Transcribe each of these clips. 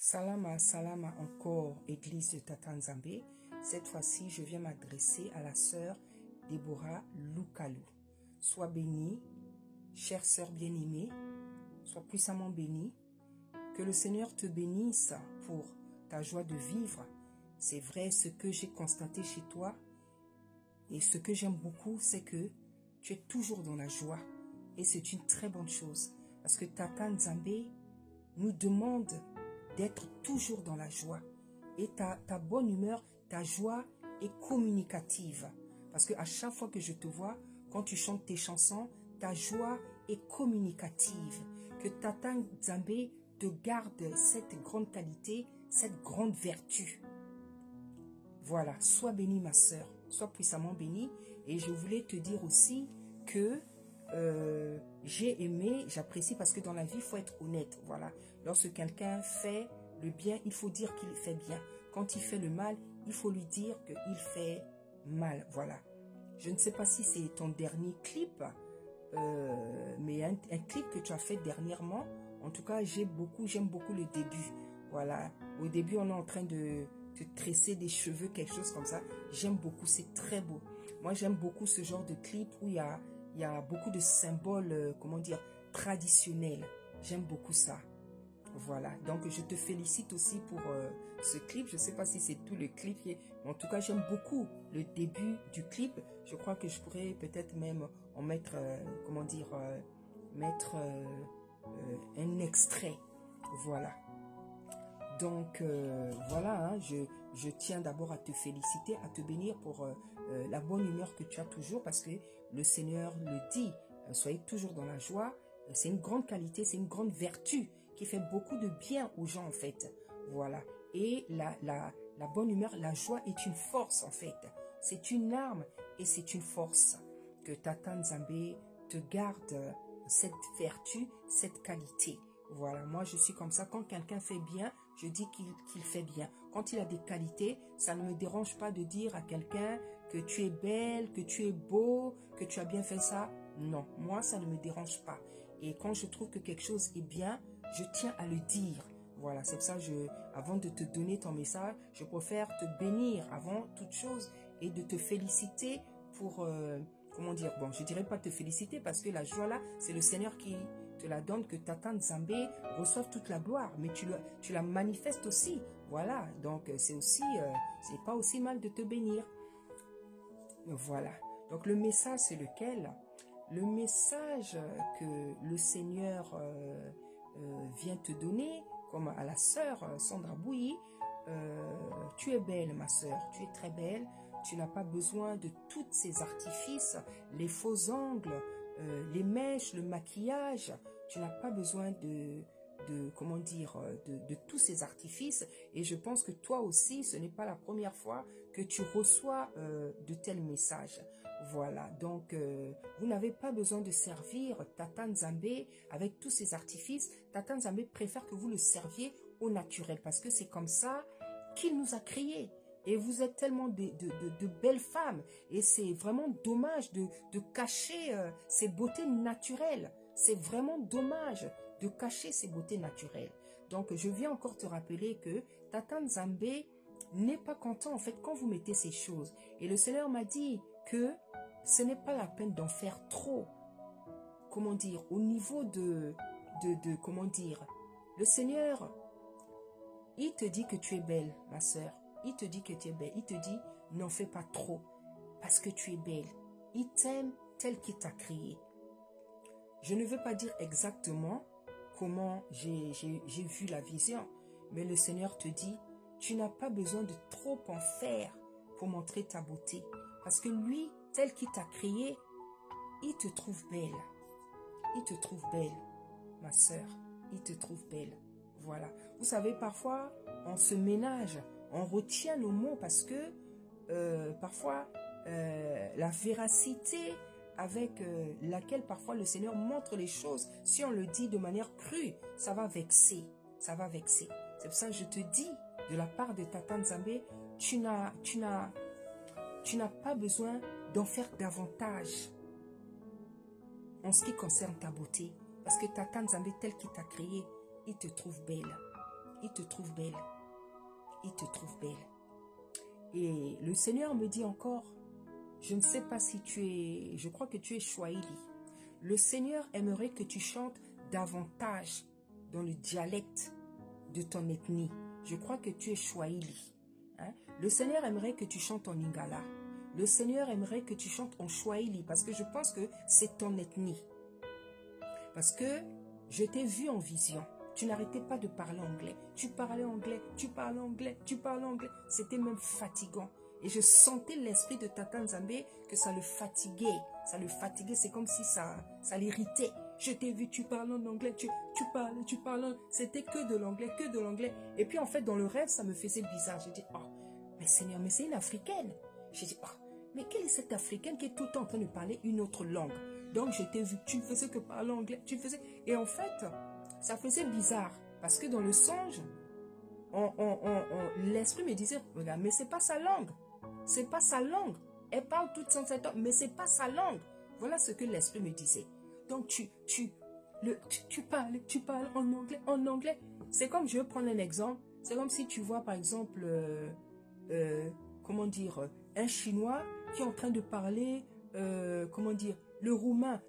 Salama, salama encore, Église de Tata Nzambe. Cette fois-ci, je viens m'adresser à la sœur Déborah Lukalou. Sois bénie, chère sœur bien-aimée, sois puissamment bénie. Que le Seigneur te bénisse pour ta joie de vivre. C'est vrai, ce que j'ai constaté chez toi et ce que j'aime beaucoup, c'est que tu es toujours dans la joie. Et c'est une très bonne chose. Parce que Tata Nzambe nous demande d'être toujours dans la joie. Et ta bonne humeur, ta joie est communicative. Parce qu'à chaque fois que je te vois, quand tu chantes tes chansons, ta joie est communicative. Que Tata Nzambe te garde cette grande qualité, cette grande vertu. Voilà, sois bénie ma sœur, sois puissamment bénie. Et je voulais te dire aussi que j'ai aimé, j'apprécie parce que dans la vie, il faut être honnête. Voilà, lorsque quelqu'un fait le bien, il faut dire qu'il fait bien. Quand il fait le mal, il faut lui dire qu'il fait mal. Voilà. Je ne sais pas si c'est ton dernier clip, mais un clip que tu as fait dernièrement. En tout cas, j'aime beaucoup le début. Voilà. Au début, on est en train de tresser des cheveux, quelque chose comme ça. J'aime beaucoup, c'est très beau. Moi, j'aime beaucoup ce genre de clip où il y a beaucoup de symboles, comment dire, traditionnels. J'aime beaucoup ça. Voilà, donc je te félicite aussi pour ce clip. Je ne sais pas si c'est tout le clip, mais en tout cas, j'aime beaucoup le début du clip. Je crois que je pourrais peut-être même en mettre, comment dire, mettre un extrait. Voilà. Donc, voilà, hein, je tiens d'abord à te féliciter, à te bénir pour la bonne humeur que tu as toujours, parce que le Seigneur le dit, soyez toujours dans la joie. C'est une grande qualité, c'est une grande vertu qui fait beaucoup de bien aux gens, en fait. Voilà. Et la bonne humeur, la joie est une force, en fait. C'est une arme et c'est une force. Que Tata Nzambe te garde cette vertu, cette qualité. Voilà, moi je suis comme ça. Quand quelqu'un fait bien, je dis qu'il fait bien. Quand il a des qualités, ça ne me dérange pas de dire à quelqu'un que tu es belle, que tu es beau, que tu as bien fait ça. Non, moi ça ne me dérange pas. Et quand je trouve que quelque chose est bien, je tiens à le dire. Voilà, c'est pour ça que avant de te donner ton message, je préfère te bénir avant toute chose et de te féliciter pour, comment dire, bon, je dirais pas te féliciter parce que la joie là, c'est le Seigneur qui te la donne, que Tata Nzambe reçoive toute la gloire, mais tu la manifestes aussi. Voilà, donc c'est aussi, c'est pas aussi mal de te bénir. Voilà, donc le message c'est lequel? Le message que le Seigneur vient te donner, comme à la sœur Sandra Bouilly, tu es belle ma sœur, tu es très belle, tu n'as pas besoin de tous ces artifices, les faux ongles, les mèches, le maquillage, tu n'as pas besoin comment dire, de tous ces artifices. Et je pense que toi aussi, ce n'est pas la première fois que tu reçois de tels messages. Voilà, donc vous n'avez pas besoin de servir Tata Nzambe avec tous ces artifices. Tata Nzambe préfère que vous le serviez au naturel parce que c'est comme ça qu'il nous a créés. Et vous êtes tellement de belles femmes. Et c'est vraiment dommage de cacher ces beautés naturelles. C'est vraiment dommage de cacher ces beautés naturelles. Donc, je viens encore te rappeler que Tata Nzambe n'est pas content, en fait, quand vous mettez ces choses. Et le Seigneur m'a dit que ce n'est pas la peine d'en faire trop. Comment dire, au niveau comment dire, le Seigneur, il te dit que tu es belle, ma sœur. Il te dit que tu es belle. Il te dit, n'en fais pas trop, parce que tu es belle. Il t'aime tel qu'il t'a créé. Je ne veux pas dire exactement comment j'ai vu la vision, mais le Seigneur te dit, tu n'as pas besoin de trop en faire pour montrer ta beauté. Parce que lui, tel qu'il t'a créé, il te trouve belle. Il te trouve belle, ma sœur. Il te trouve belle. Voilà. Vous savez, parfois, on se ménage, on retient nos mots parce que parfois, la véracité avec laquelle parfois le Seigneur montre les choses, si on le dit de manière crue, ça va vexer. Ça va vexer. C'est pour ça que je te dis, de la part de Tata Nzambe, tu n'as pas besoin d'en faire davantage en ce qui concerne ta beauté. Parce que Tata Nzambe, tel qu'il t'a créé, il te trouve belle. il te trouve belle. Il te trouve belle. Et le Seigneur me dit encore, je ne sais pas si tu es, je crois que tu es Swahili. Le Seigneur aimerait que tu chantes davantage dans le dialecte de ton ethnie. Je crois que tu es Swahili. Hein? Le Seigneur aimerait que tu chantes en Lingala. Le Seigneur aimerait que tu chantes en Swahili parce que je pense que c'est ton ethnie. Parce que je t'ai vu en vision. Tu n'arrêtais pas de parler anglais. Tu parlais anglais, tu parlais anglais, tu parlais anglais. C'était même fatigant. Et je sentais l'esprit de Tata Nzambe que ça le fatiguait. Ça le fatiguait, c'est comme si ça l'irritait. Je t'ai vu, tu parles en anglais, tu parles. C'était que de l'anglais, que de l'anglais. Et puis en fait, dans le rêve, ça me faisait bizarre. J'ai dit, oh, mais Seigneur, mais c'est une Africaine. J'ai dit, oh, mais quelle est cette Africaine qui est tout le temps en train de parler une autre langue? Donc je t'ai vu, tu ne faisais que parler anglais, tu faisais... Et en fait, ça faisait bizarre. Parce que dans le songe, l'esprit me disait, regarde, mais c'est pas sa langue. C'est pas sa langue. Elle parle toute sans cette langue, mais c'est pas sa langue. Voilà ce que l'esprit me disait. Donc tu parles en anglais. C'est comme, je vais prendre un exemple. C'est comme si tu vois par exemple, comment dire, un Chinois qui est en train de parler, comment dire, le roumain,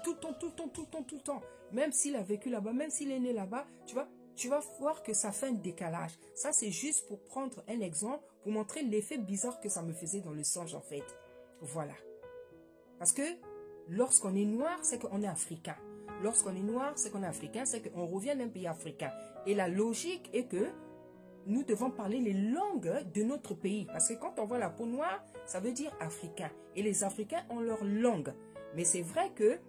tout le temps. Même s'il a vécu là-bas, même s'il est né là-bas, tu vas voir que ça fait un décalage. Ça, c'est juste pour prendre un exemple, pour montrer l'effet bizarre que ça me faisait dans le songe, en fait. Voilà. Parce que lorsqu'on est noir, c'est qu'on est africain. Lorsqu'on est noir, c'est qu'on est africain, c'est qu'on revient d'un pays africain. Et la logique est que nous devons parler les langues de notre pays. Parce que quand on voit la peau noire, ça veut dire africain. Et les Africains ont leur langue. Mais c'est vrai que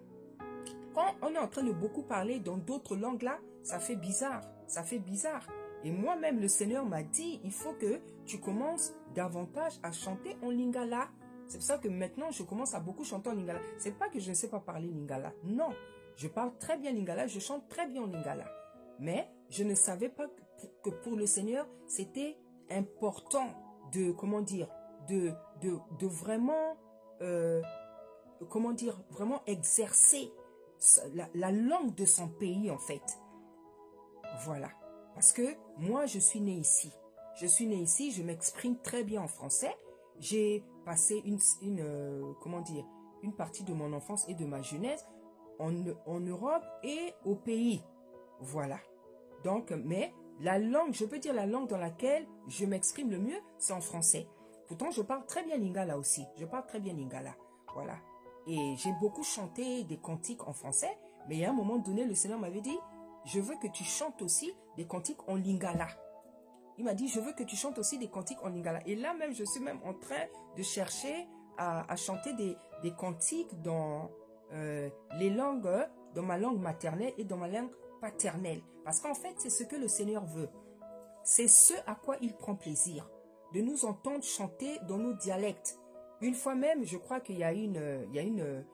quand on est en train de beaucoup parler dans d'autres langues là, ça fait bizarre. Ça fait bizarre. Et moi-même, le Seigneur m'a dit, il faut que tu commences davantage à chanter en lingala. C'est pour ça que maintenant, je commence à beaucoup chanter en lingala. C'est pas que je ne sais pas parler lingala. Non, je parle très bien lingala, je chante très bien en lingala. Mais je ne savais pas que pour le Seigneur, c'était important de, comment dire, de vraiment, comment dire, vraiment exercer la langue de son pays, en fait. Voilà. Parce que moi, je suis née ici. Je suis née ici, je m'exprime très bien en français. J'ai passé comment dire, une partie de mon enfance et de ma jeunesse en Europe et au pays. Voilà. Donc, mais la langue, je peux dire la langue dans laquelle je m'exprime le mieux, c'est en français. Pourtant, je parle très bien lingala aussi. Je parle très bien lingala. Voilà. Et j'ai beaucoup chanté des cantiques en français, mais à un moment donné, le Seigneur m'avait dit, je veux que tu chantes aussi des cantiques en lingala. Il m'a dit, je veux que tu chantes aussi des cantiques en lingala. Et là même, je suis même en train de chercher à chanter des cantiques dans les langues, dans ma langue maternelle et dans ma langue paternelle. Parce qu'en fait, c'est ce que le Seigneur veut. C'est ce à quoi il prend plaisir. De nous entendre chanter dans nos dialectes. Une fois même, je crois qu'il y a une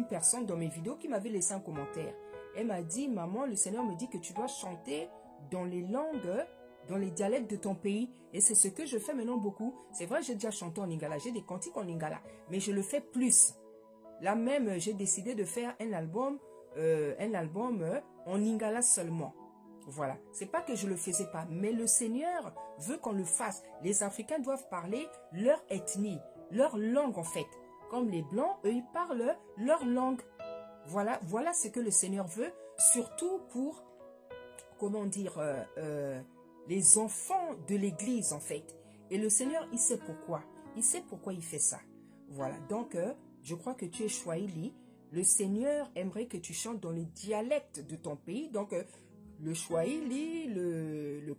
personne dans mes vidéos qui m'avait laissé un commentaire. Elle m'a dit, maman, le Seigneur me dit que tu dois chanter dans les langues, dans les dialectes de ton pays. Et c'est ce que je fais maintenant beaucoup. C'est vrai, j'ai déjà chanté en lingala, j'ai des cantiques en lingala, mais je le fais plus. Là même, j'ai décidé de faire un album en lingala seulement. Voilà. C'est pas que je le faisais pas, mais le Seigneur veut qu'on le fasse. Les Africains doivent parler leur ethnie, leur langue en fait. Comme les Blancs, eux, ils parlent leur langue. Voilà ce que le Seigneur veut, surtout pour, comment dire, les enfants de l'Église en fait. Et le Seigneur, il sait pourquoi. Il sait pourquoi il fait ça. Voilà. Donc, je crois que tu es Swahili. Le Seigneur aimerait que tu chantes dans les dialectes de ton pays. Donc, le Swahili, le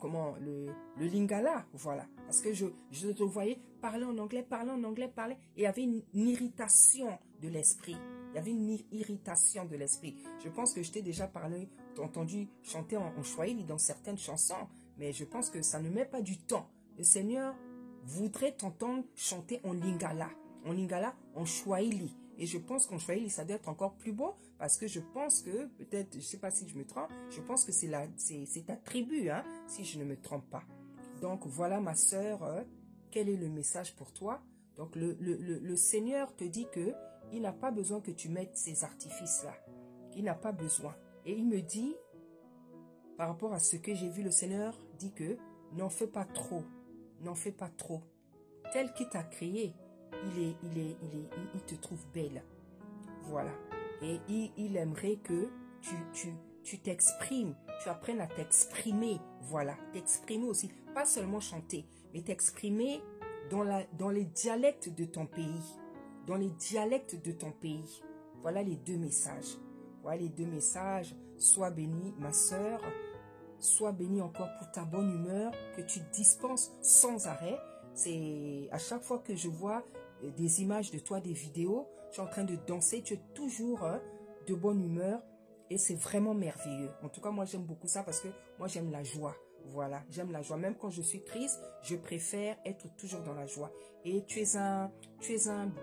lingala, voilà. Parce que je te voyais parler en anglais. Et il y avait une irritation de l'esprit. Il y avait une irritation de l'esprit. Je pense que je t'ai déjà entendu chanter en Swahili dans certaines chansons, mais je pense que ça ne met pas du temps. Le Seigneur voudrait t'entendre chanter en lingala, en Swahili. Et je pense qu'en Swahili, ça doit être encore plus beau, parce que je pense que, peut-être, je ne sais pas si je me trompe, je pense que c'est ta tribu, hein, si je ne me trompe pas. Donc, voilà ma sœur, quel est le message pour toi? Donc, le Seigneur te dit que il n'a pas besoin que tu mettes ces artifices-là. Il n'a pas besoin. Et il me dit, par rapport à ce que j'ai vu, le Seigneur dit que n'en fais pas trop. N'en fais pas trop. Tel qu'il t'a créé, il te trouve belle. Voilà. Et il aimerait que tu t'exprimes, tu apprennes à t'exprimer. Voilà. T'exprimer aussi. Pas seulement chanter, mais t'exprimer dans les dialectes de ton pays. Dans les dialectes de ton pays. Voilà les deux messages. Voilà les deux messages. Sois bénie, ma sœur. Sois bénie encore pour ta bonne humeur que tu dispenses sans arrêt. C'est à chaque fois que je vois des images de toi, des vidéos, tu es en train de danser, tu es toujours de bonne humeur et c'est vraiment merveilleux. En tout cas, moi j'aime beaucoup ça parce que moi j'aime la joie. Voilà, j'aime la joie. Même quand je suis triste, je préfère être toujours dans la joie. Et tu es un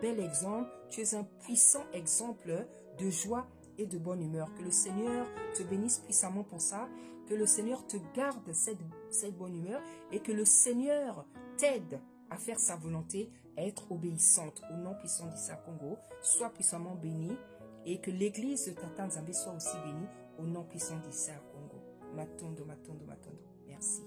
bel exemple, tu es un puissant exemple de joie et de bonne humeur. Que le Seigneur te bénisse puissamment pour ça. Que le Seigneur te garde cette bonne humeur et que le Seigneur t'aide à faire sa volonté, à être obéissante au nom puissant d'Issa Congo. Sois puissamment béni et que l'église de Tata Nzambe soit aussi bénie au nom puissant d'Issa Congo. Matondo, matondo, matondo. Merci.